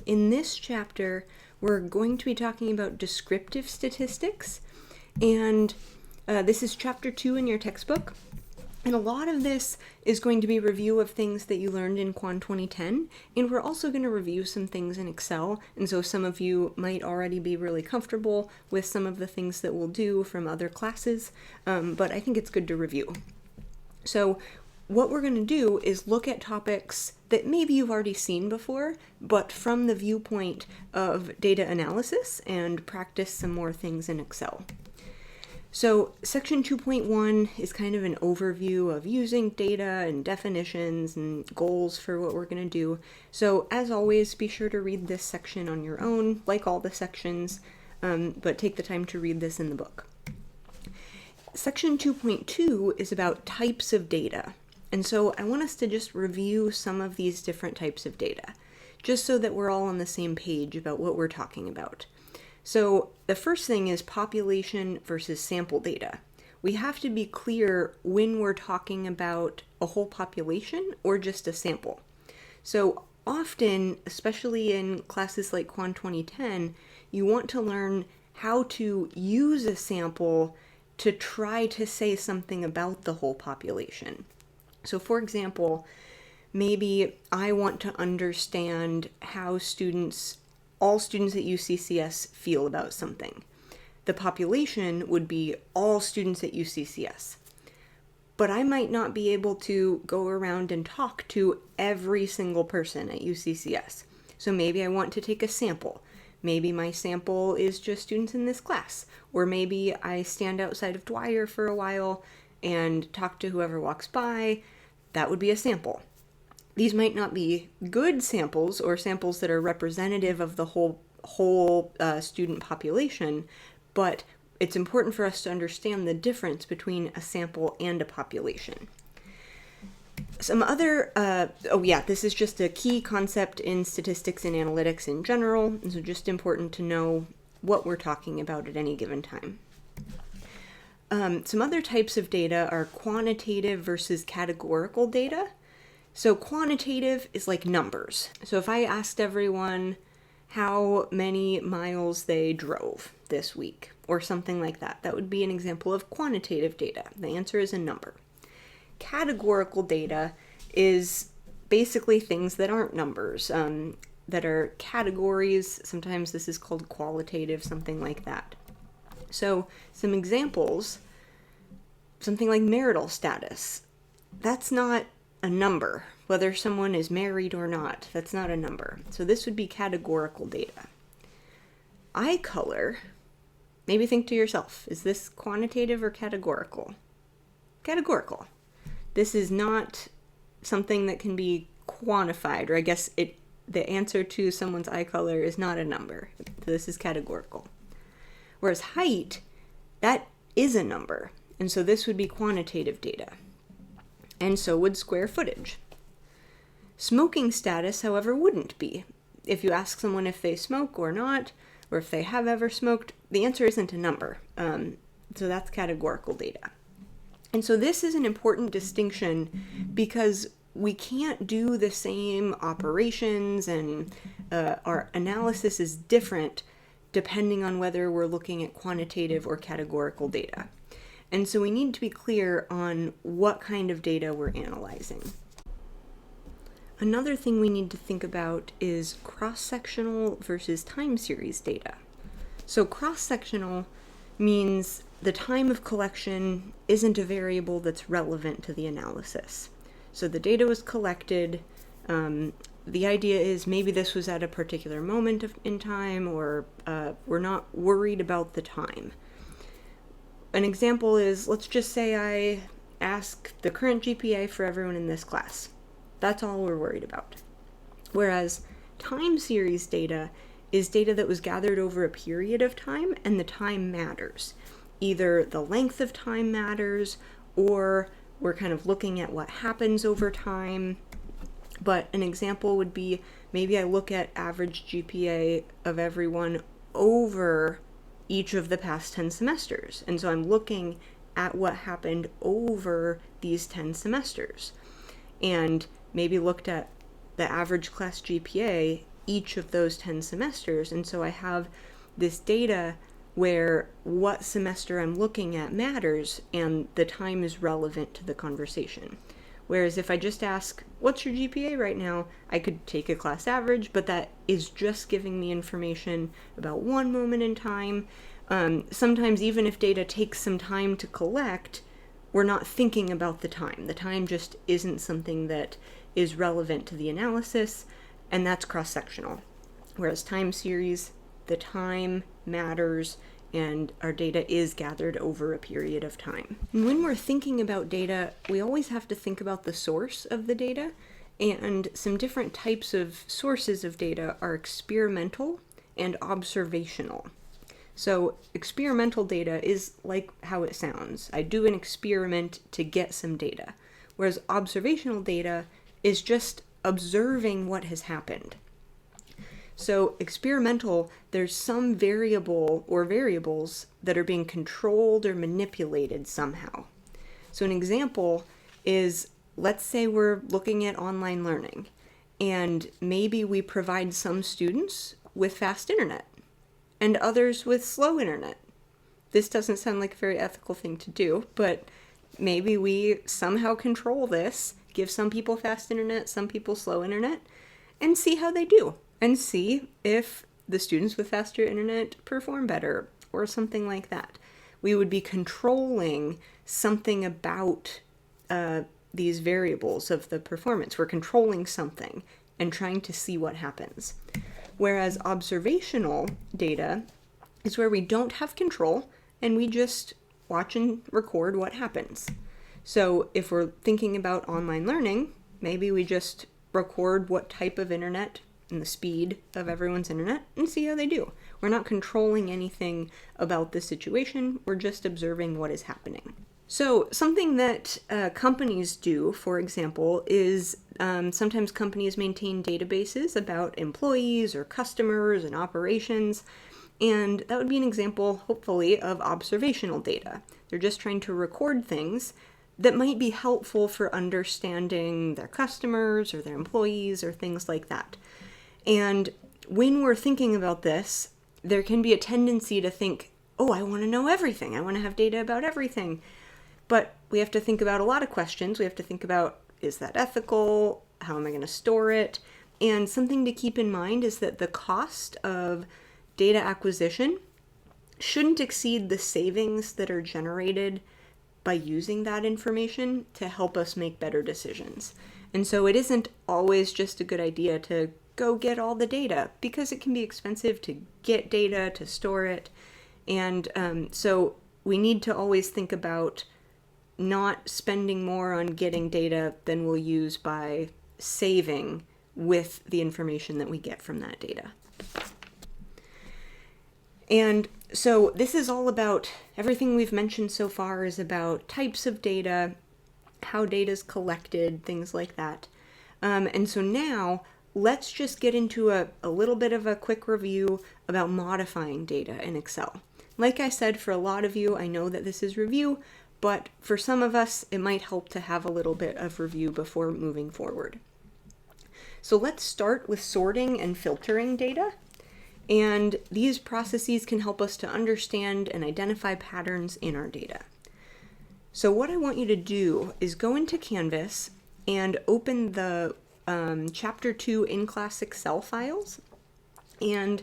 in this chapter, we're going to be talking about descriptive statistics, and this is chapter 2 in your textbook. And a lot of this is going to be review of things that you learned in Quan 2010, and we're also going to review some things in Excel, and so some of you might already be really comfortable with some of the things that we'll do from other classes, but I think it's good to review. So what we're going to do is look at topics that maybe you've already seen before, but from the viewpoint of data analysis, and practice some more things in Excel. So section 2.1 is kind of an overview of using data and definitions and goals for what we're going to do. So as always, be sure to read this section on your own, like all the sections, but take the time to read this in the book. Section 2.2 is about types of data. And so I want us to just review some of these different types of data, just so that we're all on the same page about what we're talking about. So the first thing is population versus sample data. We have to be clear when we're talking about a whole population or just a sample. So often, especially in classes like Quan 2010, you want to learn how to use a sample to try to say something about the whole population. So for example, maybe I want to understand how all students at UCCS feel about something. The population would be all students at UCCS. But I might not be able to go around and talk to every single person at UCCS. So maybe I want to take a sample. Maybe my sample is just students in this class. Or maybe I stand outside of Dwyer for a while and talk to whoever walks by. That would be a sample. These might not be good samples or samples that are representative of the whole student population, but it's important for us to understand the difference between a sample and a population. Some other, this is just a key concept in statistics and analytics in general, and so just important to know what we're talking about at any given time. Some other types of data are quantitative versus categorical data. So quantitative is like numbers. So if I asked everyone how many miles they drove this week or something like that, that would be an example of quantitative data. The answer is a number. Categorical data is basically things that aren't numbers, that are categories. Sometimes this is called qualitative, something like that. So some examples, something like marital status. That's not a number. Whether someone is married or not, that's not a number. So this would be categorical data. Eye color, maybe think to yourself, is this quantitative or categorical? Categorical. This is not something that can be quantified, or I guess the answer to someone's eye color is not a number. So this is categorical. Whereas height, that is a number. And so this would be quantitative data. And so would square footage. Smoking status, however, wouldn't be. If you ask someone if they smoke or not, or if they have ever smoked, the answer isn't a number. So that's categorical data. And so this is an important distinction because we can't do the same operations, and our analysis is different depending on whether we're looking at quantitative or categorical data. And so we need to be clear on what kind of data we're analyzing. Another thing we need to think about is cross-sectional versus time series data. So cross-sectional means the time of collection isn't a variable that's relevant to the analysis. So the data was collected. The idea is maybe this was at a particular moment in time, or we're not worried about the time. An example is, let's just say I ask the current GPA for everyone in this class. That's all we're worried about. Whereas time series data is data that was gathered over a period of time, and the time matters. Either the length of time matters, or we're kind of looking at what happens over time. But an example would be, maybe I look at average GPA of everyone over each of the past 10 semesters. And so I'm looking at what happened over these 10 semesters. And maybe looked at the average class GPA each of those 10 semesters. And so I have this data where what semester I'm looking at matters and the time is relevant to the conversation. Whereas if I just ask, what's your GPA right now? I could take a class average, but that is just giving me information about one moment in time. Sometimes even if data takes some time to collect, we're not thinking about the time. The time just isn't something that is relevant to the analysis, and that's cross-sectional. Whereas time series, the time matters, and our data is gathered over a period of time. And when we're thinking about data, we always have to think about the source of the data, and some different types of sources of data are experimental and observational. So experimental data is like how it sounds. I do an experiment to get some data, whereas observational data is just observing what has happened. So experimental, there's some variable or variables that are being controlled or manipulated somehow. So an example is, let's say we're looking at online learning, and maybe we provide some students with fast internet and others with slow internet. This doesn't sound like a very ethical thing to do, but maybe we somehow control this, give some people fast internet, some people slow internet, and see how they do, and see if the students with faster internet perform better, or something like that. We would be controlling something about these variables of the performance. We're controlling something and trying to see what happens. Whereas observational data is where we don't have control and we just watch and record what happens. So if we're thinking about online learning, maybe we just record what type of internet and the speed of everyone's internet and see how they do. We're not controlling anything about the situation, we're just observing what is happening. So something that companies do, for example, is sometimes companies maintain databases about employees or customers and operations, and that would be an example, hopefully, of observational data. They're just trying to record things that might be helpful for understanding their customers or their employees or things like that. And when we're thinking about this, there can be a tendency to think, oh, I want to know everything. I want to have data about everything. But we have to think about a lot of questions. We have to think about, is that ethical? How am I going to store it? And something to keep in mind is that the cost of data acquisition shouldn't exceed the savings that are generated by using that information to help us make better decisions. And so it isn't always just a good idea to go get all the data, because it can be expensive to get data, to store it. And so we need to always think about not spending more on getting data than we'll use by saving with the information that we get from that data. And so this is all about, everything we've mentioned so far is about types of data, how data is collected, things like that. And so now let's just get into a little bit of a quick review about modifying data in Excel. Like I said, for a lot of you, I know that this is review, but for some of us, it might help to have a little bit of review before moving forward. So let's start with sorting and filtering data. And these processes can help us to understand and identify patterns in our data. So what I want you to do is go into Canvas and open the Chapter 2 in-class Excel files. And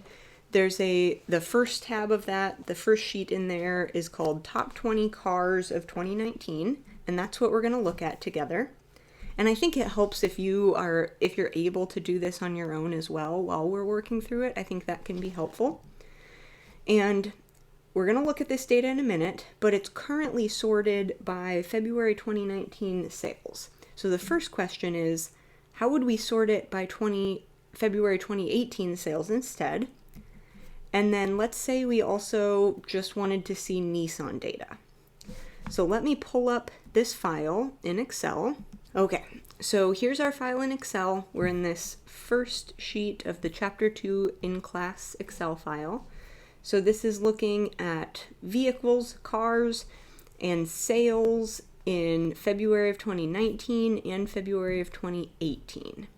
there's the first tab of that, the first sheet in there is called Top 20 Cars of 2019, and that's what we're going to look at together. And I think it helps if you're able to do this on your own as well while we're working through it. I think that can be helpful. And we're going to look at this data in a minute, but it's currently sorted by February 2019 sales. So the first question is, how would we sort it by February 2018 sales instead? And then let's say we also just wanted to see Nissan data. So let me pull up this file in Excel. Okay, so here's our file in Excel. We're in this first sheet of the Chapter 2 in-class Excel file. So this is looking at vehicles, cars, and sales in February of 2019 and February of 2018.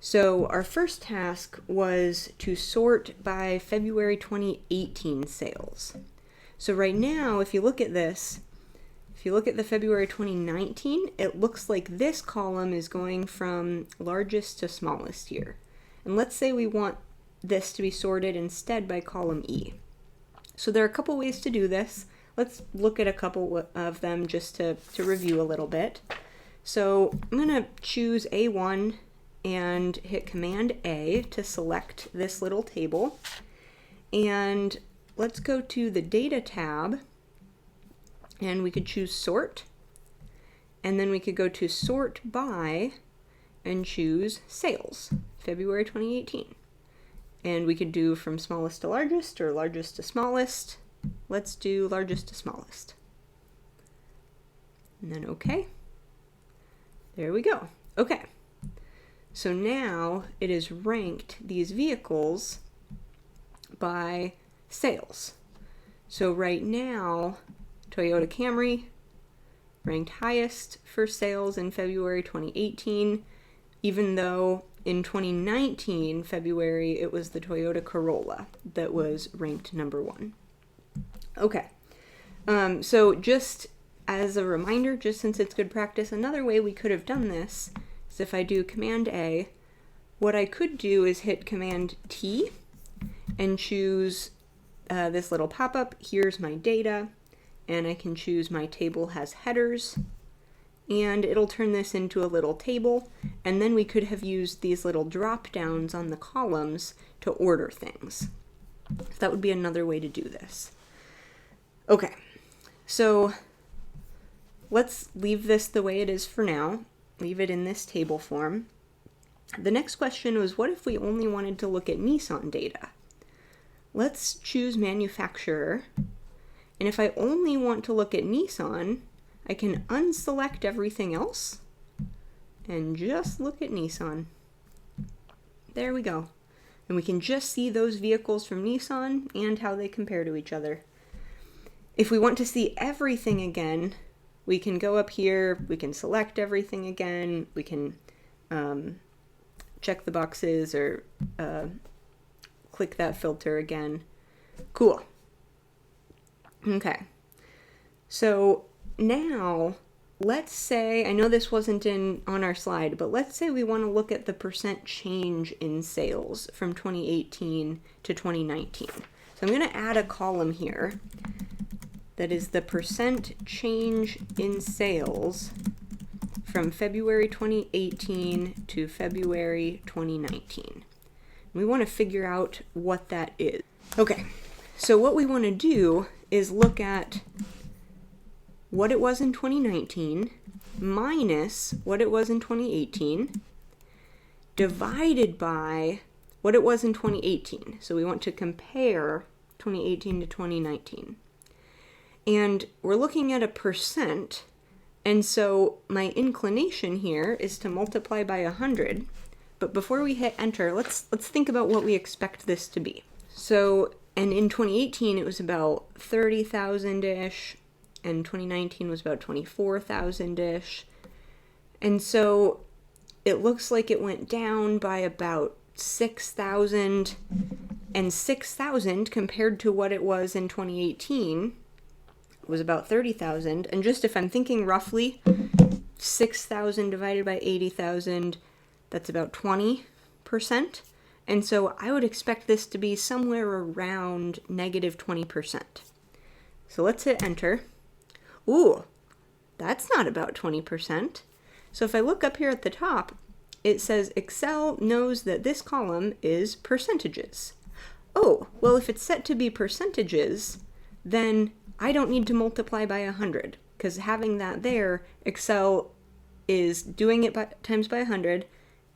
So our first task was to sort by February 2018 sales. So right now, if you look at this, if you look at the February 2019, it looks like this column is going from largest to smallest here. And let's say we want this to be sorted instead by column E. So there are a couple ways to do this. Let's look at a couple of them just to review a little bit. So I'm going to choose A1 and hit Command A to select this little table. And let's go to the Data tab, and we could choose Sort. And then we could go to Sort By and choose Sales, February 2018. And we could do from smallest to largest or largest to smallest. Let's do largest to smallest. And then OK. There we go. OK. So now it is ranked these vehicles by sales. So right now, Toyota Camry ranked highest for sales in February 2018, even though in 2019, February, it was the Toyota Corolla that was ranked number 1. Okay, so just as a reminder, just since it's good practice, another way we could have done this is if I do Command A, what I could do is hit Command T and choose this little pop-up, here's my data, and I can choose my table has headers, and it'll turn this into a little table, and then we could have used these little drop-downs on the columns to order things. So that would be another way to do this. Okay, so let's leave this the way it is for now. Leave it in this table form. The next question was, what if we only wanted to look at Nissan data? Let's choose manufacturer, and if I only want to look at Nissan, I can unselect everything else and just look at Nissan. There we go. And we can just see those vehicles from Nissan and how they compare to each other. If we want to see everything again, we can go up here, we can select everything again, we can check the boxes or click that filter again. Cool. Okay. So now, let's say, I know this wasn't on our slide, but let's say we want to look at the percent change in sales from 2018 to 2019. So I'm going to add a column here that is the percent change in sales from February 2018 to February 2019. We want to figure out what that is. Okay, so what we want to do is look at what it was in 2019 minus what it was in 2018 divided by what it was in 2018. So we want to compare 2018 to 2019. And we're looking at a percent, and so my inclination here is to multiply by 100. But before we hit enter, let's think about what we expect this to be. So, and in 2018 it was about 30,000-ish, and 2019 was about 24,000-ish. And so it looks like it went down by about 6,000, and 6,000 compared to what it was in 2018 was about 30,000. And just if I'm thinking roughly, 6,000 divided by 80,000, that's about 20%. And so I would expect this to be somewhere around negative 20%. So let's hit enter. Ooh, that's not about 20%. So if I look up here at the top, it says Excel knows that this column is percentages. Oh, well, if it's set to be percentages, then I don't need to multiply by 100, because having that there, Excel is doing it times by 100,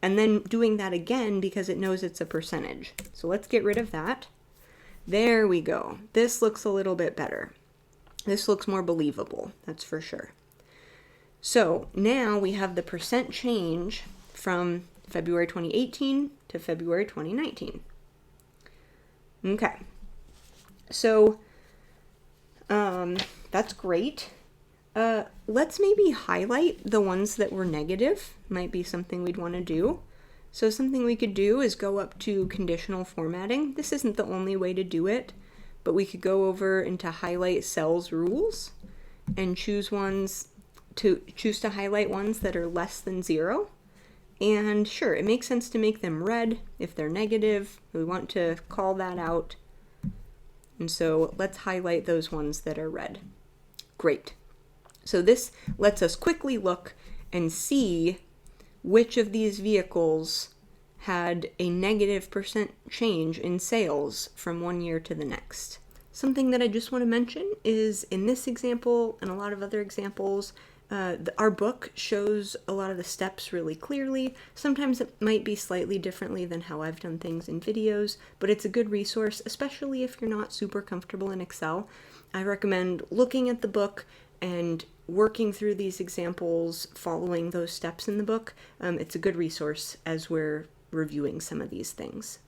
and then doing that again because it knows it's a percentage. So let's get rid of that. There we go. This looks a little bit better. This looks more believable, that's for sure. So now we have the percent change from February 2018 to February 2019. Okay, so that's great. Let's maybe highlight the ones that were negative. Might be something we'd want to do. So something we could do is go up to conditional formatting. This isn't the only way to do it, but we could go over into highlight cells rules and choose to highlight ones that are less than 0. And sure, it makes sense to make them red if they're negative. We want to call that out. And so let's highlight those ones that are red. Great. So this lets us quickly look and see which of these vehicles had a negative % change in sales from one year to the next. Something that I just want to mention is in this example and a lot of other examples, our book shows a lot of the steps really clearly. Sometimes it might be slightly differently than how I've done things in videos, but it's a good resource, especially if you're not super comfortable in Excel. I recommend looking at the book and working through these examples, following those steps in the book. It's a good resource as we're reviewing some of these things.